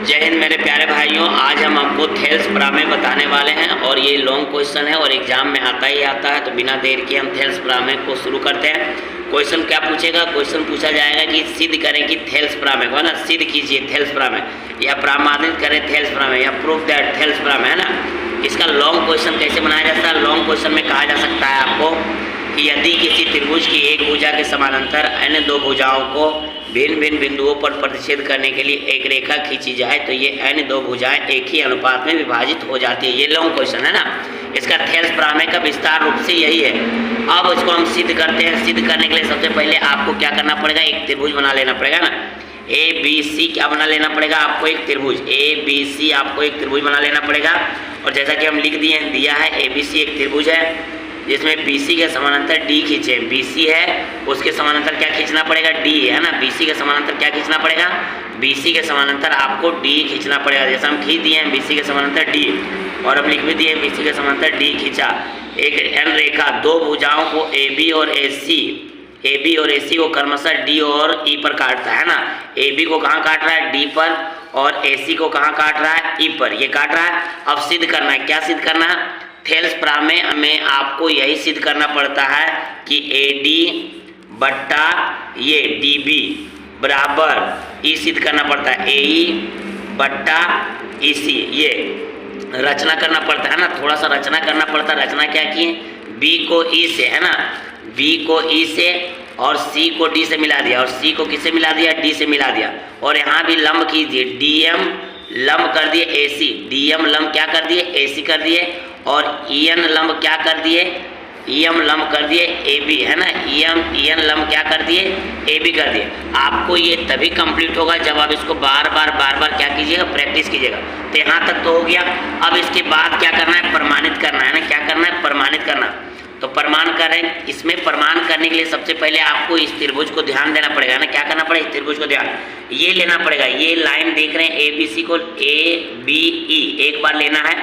जय हिंद मेरे प्यारे भाइयों। आज हम आपको थेल्स प्रामे बताने वाले हैं और ये लॉन्ग क्वेश्चन है और एग्जाम में आता ही आता है। तो बिना देर के हम थेल्स प्रामे को शुरू करते हैं। क्वेश्चन क्या पूछेगा? क्वेश्चन पूछा जाएगा कि सिद्ध करें कि थेल्स प्रामे को, है ना, सिद्ध कीजिए थेल्स प्रामे, या प्रमाणित करें थेल्स प्रामे, या प्रूफ दैट थेल्स प्रामे, है ना। इसका लॉन्ग क्वेश्चन कैसे बनाया जाता है? लॉन्ग क्वेश्चन में कहा जा सकता है आपको कि यदि किसी त्रिभुज की एक भुजा के समानांतर अन्य दो भुजाओं को भिन्न भिन्न बिंदुओं पर प्रतिच्छेद करने के लिए एक रेखा खींची जाए तो ये अन्य दो भुजाएं एक ही अनुपात में विभाजित हो जाती है। ये लॉन्ग क्वेश्चन है ना। इसका थेल्स प्रामे का विस्तार रूप से यही है। अब इसको हम सिद्ध करते हैं। सिद्ध करने के लिए सबसे पहले आपको क्या करना पड़ेगा? एक त्रिभुज बना लेना पड़ेगा ना। ए बी सी क्या बना लेना पड़ेगा आपको? एक त्रिभुज ए बी सी आपको एक त्रिभुज बना लेना पड़ेगा। और जैसा कि हम लिख दिया है ए बी सी एक त्रिभुज है जिसमें BC के समानांतर D खींचे। BC है उसके समानांतर क्या खींचना पड़ेगा? D, है ना। BC के समानांतर क्या खींचना पड़ेगा? BC के समानांतर आपको D खींचना पड़ेगा। जैसा हम खींच दिए हैं BC के समानांतर D, और हम लिख भी दिए BC के समानांतर D खींचा। एक n रेखा दो भुजाओं को AB और AC को क्रमशः D और E पर काटता है ना। AB को कहाँ काट रहा है? D पर, और AC को कहाँ काट रहा है? E पर। ये काट रहा है। अब सिद्ध करना है। क्या सिद्ध करना है? थेल्स प्रामे में आपको यही सिद्ध करना पड़ता है कि AD बट्टा ये DB बराबर E सिद्ध करना पड़ता है AE बट्टा EC। ये रचना करना पड़ता है ना, थोड़ा सा रचना करना पड़ता है। रचना क्या किए? B को E से, है ना, B को E से और C को D से मिला दिया, और C को किससे मिला दिया? D से मिला दिया। और यहाँ भी लंब कीजिए, DM लंब कर दिए AC, DM लंब क्या कर दिए? AC कर दिए। और EN लंब क्या कर दिए? EM लंब कर दिए AB, है ना। EN लंब क्या कर दिए? AB कर दिए। आपको ये तभी कंप्लीट होगा जब आप इसको बार बार क्या कीजिएगा? प्रैक्टिस कीजिएगा। तो यहाँ तक तो हो गया। अब इसके बाद क्या करना है? प्रमाणित करना है ना। क्या करना है? प्रमाणित करना। तो प्रमाण करें। इसमें प्रमाण करने के लिए सबसे पहले आपको इस त्रिभुज को ध्यान देना पड़ेगा ना। क्या करना पड़ेगा? इस त्रिभुज को ध्यान ये लेना पड़ेगा। ये लाइन देख रहे हैं ABC को ABE एक बार लेना है,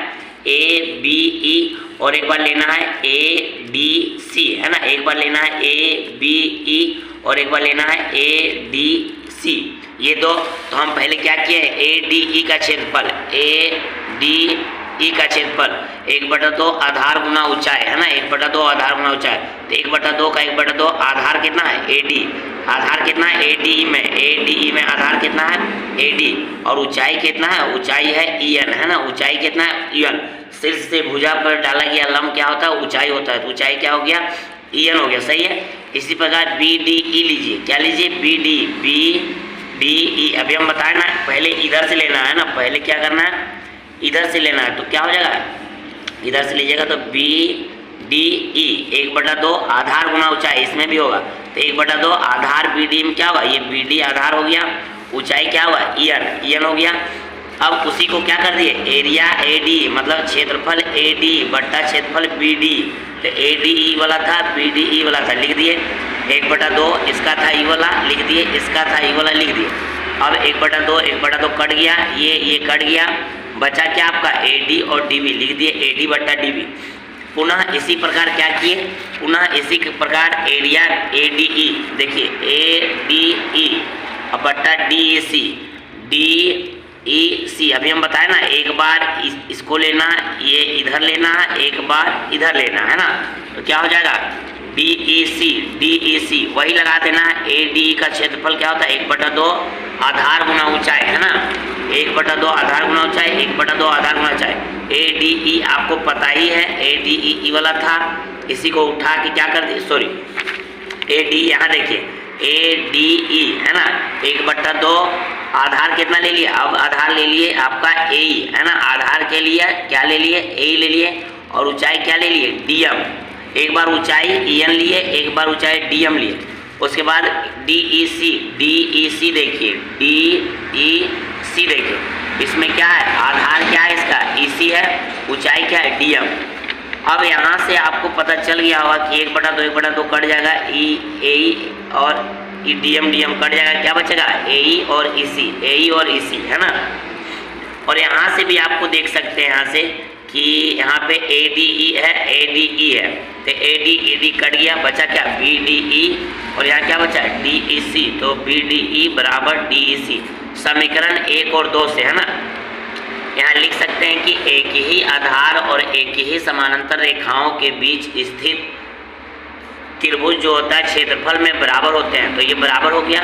ABE, और एक बार लेना है ADC, है ना। एक बार लेना है ABE और एक बार लेना है ADC। ये दो। तो हम पहले क्या किए? ADE का क्षेत्रफल, ADE का क्षेत्रफल 1/2 आधार गुना ऊंचाई, है ना। 1/2 आधार गुना ऊंचाई। तो 1/2 का 1/2 आधार कितना है? AD। आधार कितना है? ADE में आधार कितना है? AD। और ऊंचाई कितना है? ऊंचाई है EN, है ना। ऊंचाई कितना है? EN। शीर्ष से भुजा पर डाला गया लंब क्या होता है? ऊंचाई होता है। तो ऊंचाई क्या हो गया? EN हो गया। सही है। इसी प्रकार BDE लीजिए। क्या लीजिए? BDE। अभी हम बताए ना, पहले इधर से लेना है ना। पहले क्या करना है? इधर से लेना है। तो क्या हो जाएगा? इधर से लीजिएगा तो BDE 1/2 आधार गुना ऊंचाई, इसमें भी होगा। तो 1/2 आधार BD में क्या होगा? ये BD आधार हो गया। ऊंचाई क्या हुआ? EN हो गया। अब उसी को क्या कर दिए? एरिया AD मतलब क्षेत्रफल AD बट्टा क्षेत्रफल BD। तो ADE वाला था, BDE वाला था, लिख दिए। 1/2 इसका था E वाला, लिख दिए। इसका था E वाला, लिख दिए। अब 1/2 कट गया, ये कट गया, बचा क्या आपका? AD और DB, लिख दिए AD बट्टा DB। पुनः इसी प्रकार क्या किए? पुनः इसी प्रकार एरिया ADE, देखिए ADE बट्टा DEC। अभी हम बताए ना, एक बार इसको लेना, ये इधर लेना, एक बार इधर लेना, है ना। तो क्या हो जाएगा? DEC वही लगा देना है। ADE का क्षेत्रफल क्या होता है? 1/2 आधार गुना ऊंचाई, है ना। 1/2 आधार गुना ऊंचाई, 1/2 आधार गुना ऊंचाई। ADE आपको पता ही है, ADE वाला था। इसी को उठा के क्या कर दिए? सॉरी, ADE यहाँ देखिए ADE, है ना। 1/2 आधार कितना ले लिया? अब आधार ले लिए आपका AE, है ना। आधार के लिए क्या ले लिए? AE ले लिए। और ऊंचाई क्या ले लिए? DM। एक बार ऊंचाई EN लिए, एक बार ऊंचाई DM लिए। उसके बाद DEC देखिए, DEC देखिए, इसमें क्या है? आधार क्या है इसका? EC है। ऊंचाई क्या है? DM। अब यहाँ से आपको पता चल गया होगा कि 1/2 कट जाएगा, AE और DM कट जाएगा। क्या बचेगा? AE और EC, है ना। और यहाँ से भी आपको देख सकते हैं यहाँ से कि यहाँ पे ADE है, ADE है, तो AD कट गया, बचा क्या BDE, और यहाँ क्या बचा DEC, तो BDE बराबर DEC। समीकरण 1 और 2 से, है ना, यहाँ लिख सकते हैं कि एक ही आधार और एक ही समानांतर रेखाओं के बीच स्थित त्रिभुज जो होता है क्षेत्रफल में बराबर होते हैं, तो ये बराबर हो गया।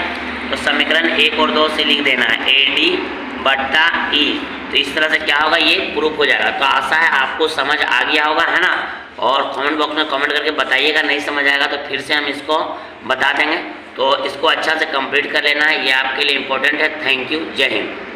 तो समीकरण 1 और 2 से लिख देना है AD/E, तो इस तरह से क्या होगा, ये प्रूफ हो जाएगा। तो आशा है आपको समझ आ गया होगा, है ना, और कमेंट बॉक्स में कमेंट करके बताइएगा, नहीं समझ आएगा तो फिर से हम इसको बता देंगे। तो इसको अच्छा से कंप्लीट कर लेना है, ये आपके लिए इम्पोर्टेंट है। थैंक यू, जय हिंद।